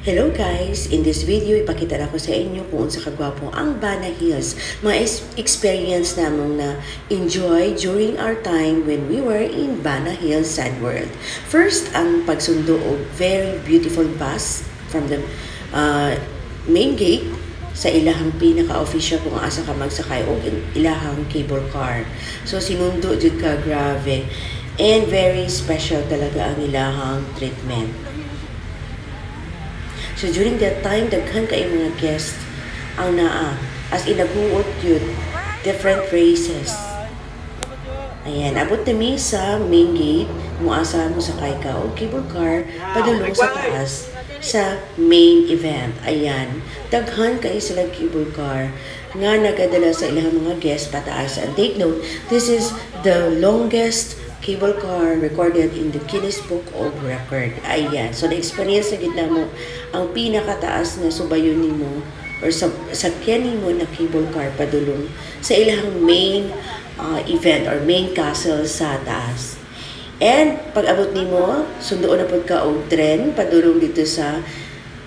Hello guys! In this video, ipakita ko sa inyo kung unsa kagwapo ang Bana Hills. Mga experience namong na enjoy during our time when we were in Bana Hills Sad World. First, ang pagsundo og very beautiful bus from the main gate sa ilahang pinaka-official kung asa ka magsakay o ilahang cable car. So, sinundo jud ka, grabe. And very special talaga ang ilahang treatment. So during that time, daghan kay mga guests ang naa. As in, naghuot yun. Different races. Ayan, abot na mi sa main gate. Muasa mo sakay ka o cable car, padulong sa taas sa main event. Ayan, daghan kay sila cable car nga nagadala sa ilang mga guests pataas. And take note, this is the longest cable car recorded in the Guinness Book of Record. Ayan. So, na-experience na gitna mo ang pinakataas na subayon nimo or sakyan nimo na cable car padulong sa ilang main event or main castle sa taas. And, pag abot nimo, sundoon na pod ka og tren padulong dito sa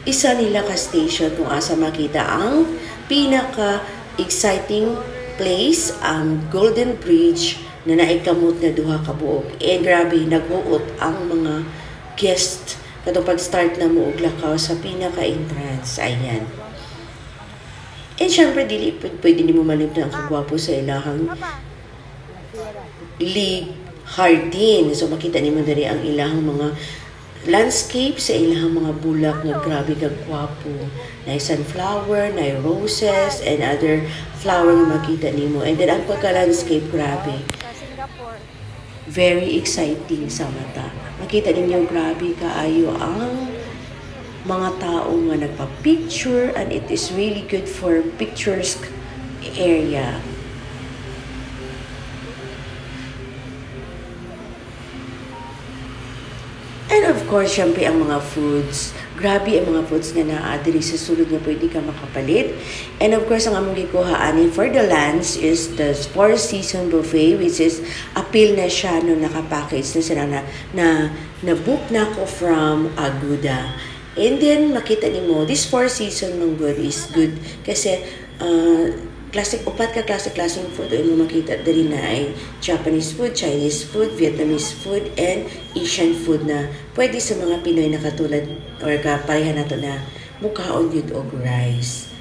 isa nila ka station kung asa makita ang pinaka-exciting place, ang Golden Bridge na naikamot na duha ka buok. And grabe, naghuot ang mga guest katong pag-start na mo og lakaw sa pinaka-entrance. Ayan. And syempre, dili pwede ni mo malimtan ang kagwapo sa ilahang Lee Hardin. So makita ni mo dali ang ilahang mga landscape sa ilahang mga bulak nga grabe kag gwapo. Na sunflower, na roses, and other flower nga makita nimo. And then ang pagka-landscape, grabe. Very exciting sa mata. Makita ninyo, grabe kaayo ang mga tao nga nagpa-picture, and it is really good for picturesque area. And of course, syempre ang mga foods. Grabe ang mga foods na naa-diri sa sulod nga pwede ka makapalit. And of course, ang among gikuhaan for the lunch is the Four Season Buffet, which is appeal na siya no nakapackage na sila na book na ko from Aguda. And then, makita nimo this Four Season ng good is good kasi upat ka klaseng food o mo makita dali na ay Japanese food, Chinese food, Vietnamese food, and Asian food na pwede sa mga Pinoy na katulad or kapareha nato na mukhaon yun og rice.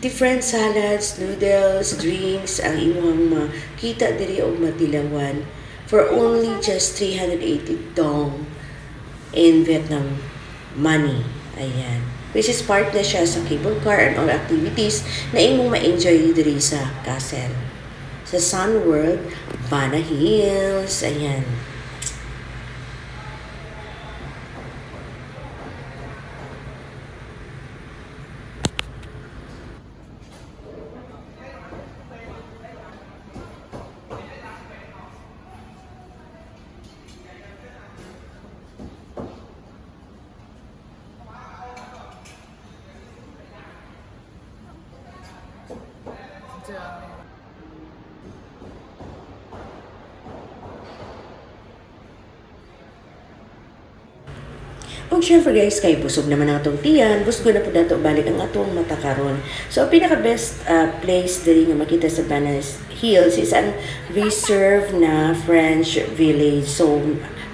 Different salads, noodles, drinks ang imong makita diri og matilawan for only just 380 dong in Vietnam money. Ayan. Which is part na siya sa cable car and all activities na imong ma-enjoy diri sa castle. Sa Sun World, Bana Hills, ayan. Og syempre guys, kay busog naman ang atong tiyan, busog na po nato balik ang atong mata karon. So, ang pinaka-best place diri nga makita sa Bana Hills is ang reserve na French village. So,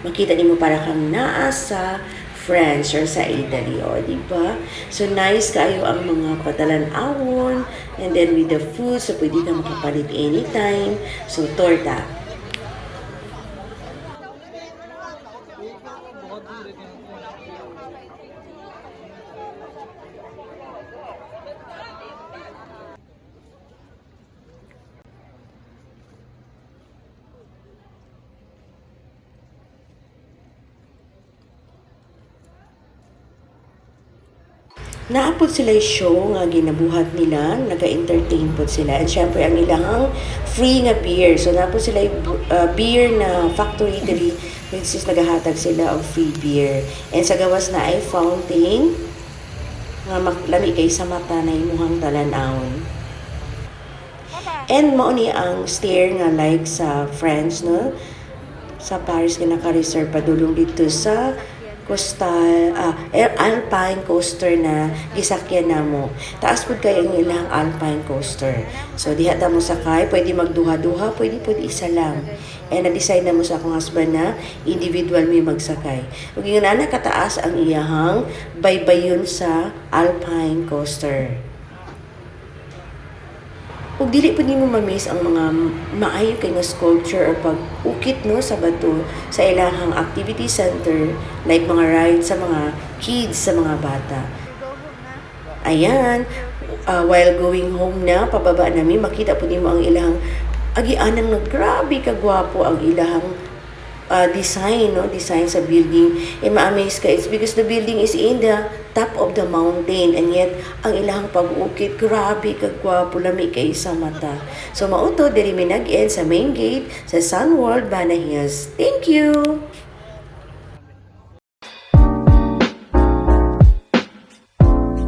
makita nimo para kang naa sa France or sa Italy, o di ba? So nice kayo ang mga padalan-awon, and then with the food, so pwede ka makapalit anytime. So torta. Naapod sila yung show nga ginabuhat nila, naga-entertain po sila. And syempre, ang ilang free nga beer. So, naapod sila yung beer na factory diri, which is nagahatag sila of free beer. And sa gawas na ay fountain, nga lami kay sa mata na imuhang talanawon. And mauni ang stair nga like sa France, no? Sa Paris nga naka-reserve padulong dito sa alpine coaster na gisakyan namo. Taas pud kay ang ilang alpine coaster. So diha ta mo sakay, pwede magduha-duha, pwede isa lang. And na-decide na mo sa akong husband na individual may magsakay. Ug yung nana kataas ang iyahang baybayon sa alpine coaster. Ug dili pud nimo ma-miss ang mga maayo kay nga sculpture or pag-ukit no sa bato sa ilahang activity center, like mga rides sa mga kids, sa mga bata. Ayan, while going home na, pababa namin, makita po nimo ang ilang agianang na grabe kagwapo ang ilahang design sa building. And ma-amaze ka, it's because the building is in the top of the mountain, and yet ang ilahang pag-ukit, grabe kagwapo, lami kay sa mata. So mauto diri mi nag-end sa main gate sa Sun World Bana Hills. Thank you.